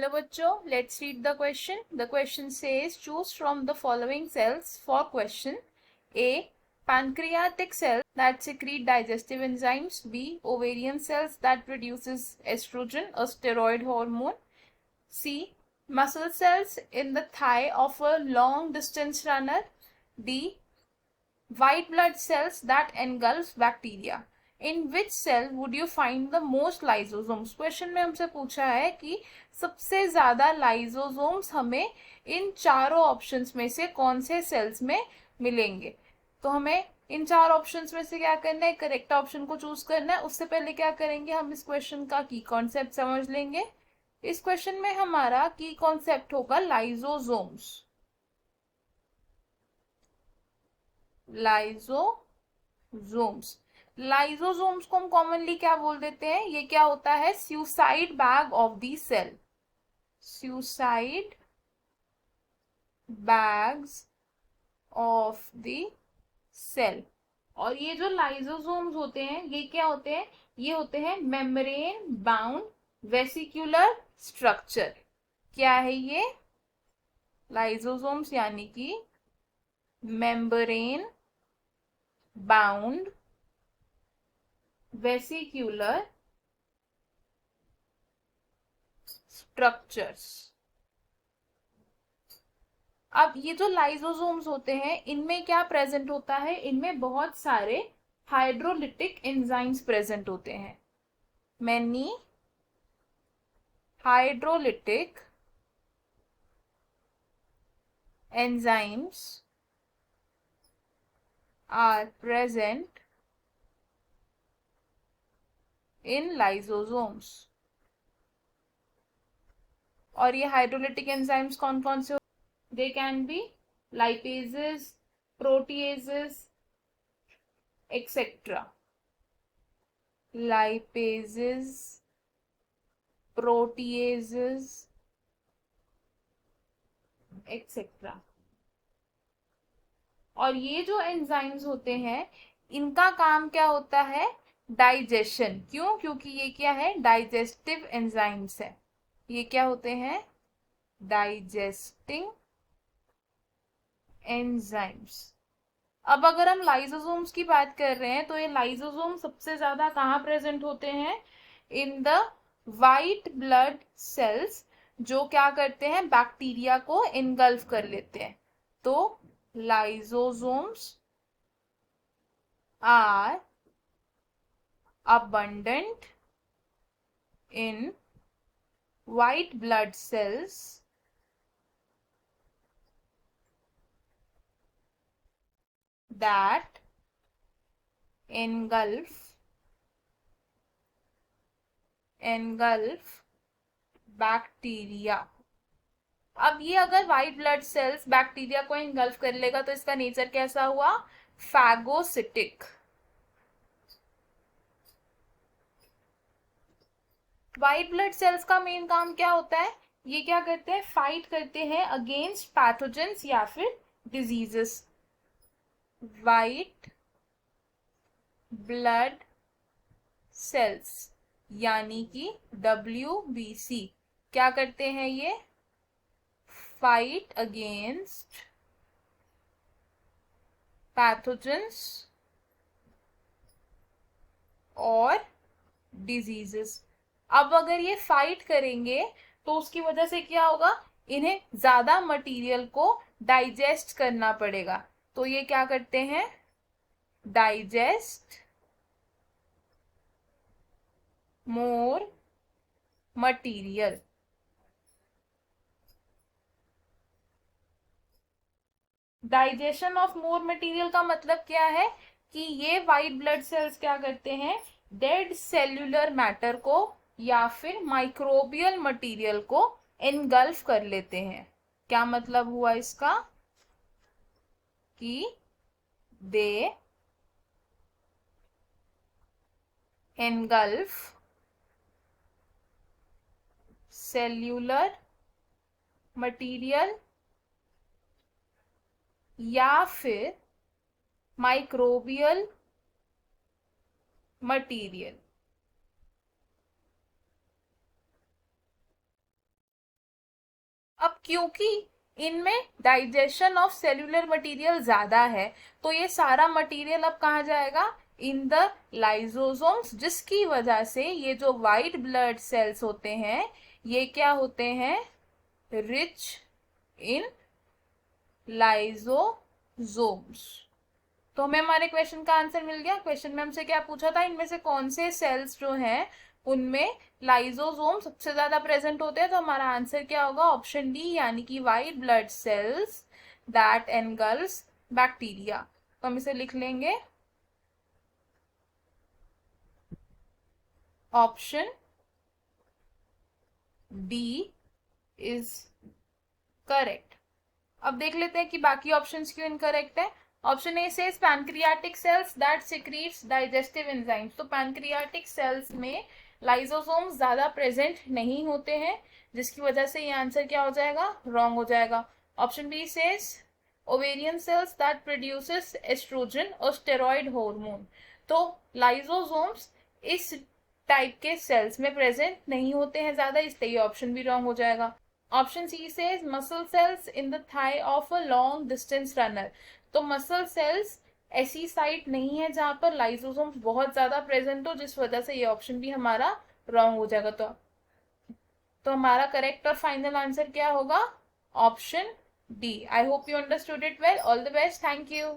Hello बच्चों, let's read the question. The question says choose from the following sales for question. A. Pancreatic cells that secrete digestive enzymes. B. Ovarian cells that produces estrogen, a steroid hormone. C. Muscle cells in the thigh of a long distance runner. D. White blood cells that engulf bacteria. In which cell would you find the most lysosomes? Question में हमसे पूछा है कि सबसे ज्यादा lysosomes हमें इन चारों options में से कौन से सेल्स में मिलेंगे. तो हमें इन चार ऑप्शंस में से क्या करना है, करेक्ट ऑप्शन को चूज करना है. उससे पहले क्या करेंगे, हम इस क्वेश्चन का की कॉन्सेप्ट समझ लेंगे. इस क्वेश्चन में हमारा की कॉन्सेप्ट होगा लाइजोसोम्स. लाइजोसोम्स लाइजोसोम्स को हम कॉमनली क्या बोल देते हैं, ये क्या होता है, suicide bag of the cell. Suicide bags of the cell. और ये जो लाइजोसोम्स होते हैं ये क्या होते हैं, ये होते हैं मेम्ब्रेन बाउंड वेसिकुलर स्ट्रक्चर. क्या है ये, लाइजोसोम्स यानी कि मेम्ब्रेन बाउंड वेसिकुलर स्ट्रक्चर्स. अब ये जो लाइजोसोम्स होते हैं इनमें क्या प्रेजेंट होता है, इनमें बहुत सारे हाइड्रोलिटिक एंजाइम्स प्रेजेंट होते हैं. Many hydrolytic enzymes are present in lysosomes. और ये हाइड्रोलिटिक एंजाइम्स कौन कौन से, they can be lipases, proteases etcetera. Lipases, proteases etcetera. और ये जो एंजाइम्स होते हैं इनका काम क्या होता है, डाइजेशन. क्यों, क्योंकि ये क्या है, डाइजेस्टिव एंजाइम्स है. ये क्या होते हैं, डाइजेस्टिंग एंजाइम्स. अब अगर हम लाइसोसोम्स की बात कर रहे हैं तो ये लाइसोसोम सबसे ज्यादा कहाँ प्रेजेंट होते हैं, in the white blood sales, जो क्या करते हैं, बैक्टीरिया को इनगल्फ कर लेते हैं. तो lysosomes are abundant in white blood cells that engulf bacteria. अब ये अगर व्हाइट ब्लड सेल्स बैक्टीरिया को इनगल्फ कर लेगा तो इसका नेचर कैसा हुआ, फैगोसिटिक. व्हाइट ब्लड सेल्स का मेन काम क्या होता है, ये क्या करते हैं, फाइट करते हैं अगेंस्ट पैथोजेंस या फिर डिजीजेस. व्हाइट ब्लड सेल्स यानी कि WBC क्या करते हैं, ये फाइट अगेंस्ट पैथोजेंस और डिजीजेस. अब अगर ये फाइट करेंगे तो उसकी वजह से क्या होगा, इन्हें ज्यादा मटेरियल को डाइजेस्ट करना पड़ेगा. तो ये क्या करते हैं, digest more material. Digestion of more material का मतलब क्या है कि ये व्हाइट ब्लड सेल्स क्या करते हैं, डेड सेल्यूलर मैटर को या फिर माइक्रोबियल मटेरियल को एनगल्फ कर लेते हैं. क्या मतलब हुआ इसका, कि दे एनगल्फ सेल्यूलर मटेरियल या फिर माइक्रोबियल मटेरियल. अब क्योंकि इनमें डाइजेशन ऑफ सेल्यूलर मटेरियल ज्यादा है, तो ये सारा मटेरियल अब कहाँ जाएगा, इन द लाइसोसोम्स, जिसकी वजह से ये जो वाइट ब्लड सेल्स होते हैं ये क्या होते हैं, रिच इन लाइसोसोम्स। तो हमें हमारे क्वेश्चन का आंसर मिल गया। क्वेश्चन में हमसे क्या पूछा था, इनमें से कौन से सेल्स जो हैं उनमें लाइसोसोम सबसे ज्यादा प्रेजेंट होते हैं, तो हमारा आंसर क्या होगा, ऑप्शन डी, यानी कि white blood cells that engulfs bacteria. तो हम इसे लिख लेंगे, ऑप्शन डी इज करेक्ट। अब देख लेते हैं कि बाकी ऑप्शंस क्यों इनकरेक्ट है। Option A says pancreatic cells that secretes digestive enzymes, तो पैनक्रियाटिक सेल्स में लाइसोसोम्स ज्यादा प्रेजेंट नहीं होते हैं, जिसकी वजह से ये आंसर क्या हो जाएगा, रॉन्ग हो जाएगा। Option B says ovarian cells that produces estrogen और स्टेरॉइड हार्मोन, तो लाइसोसोम्स इस टाइप के सेल्स में प्रेजेंट नहीं होते हैं ज्यादा, इसलिए ऑप्शन भी रॉन्ग हो जाएगा। Option C says muscle cells in the thigh of a long distance runner, तो मसल सेल्स ऐसी साइट नहीं है जहां पर लाइसोसोम्स बहुत ज्यादा प्रेजेंट हो, जिस वजह से ये ऑप्शन भी हमारा रॉन्ग हो जाएगा। तो हमारा करेक्ट और फाइनल आंसर क्या होगा, option D. I hope you understood it well. All the best, thank you.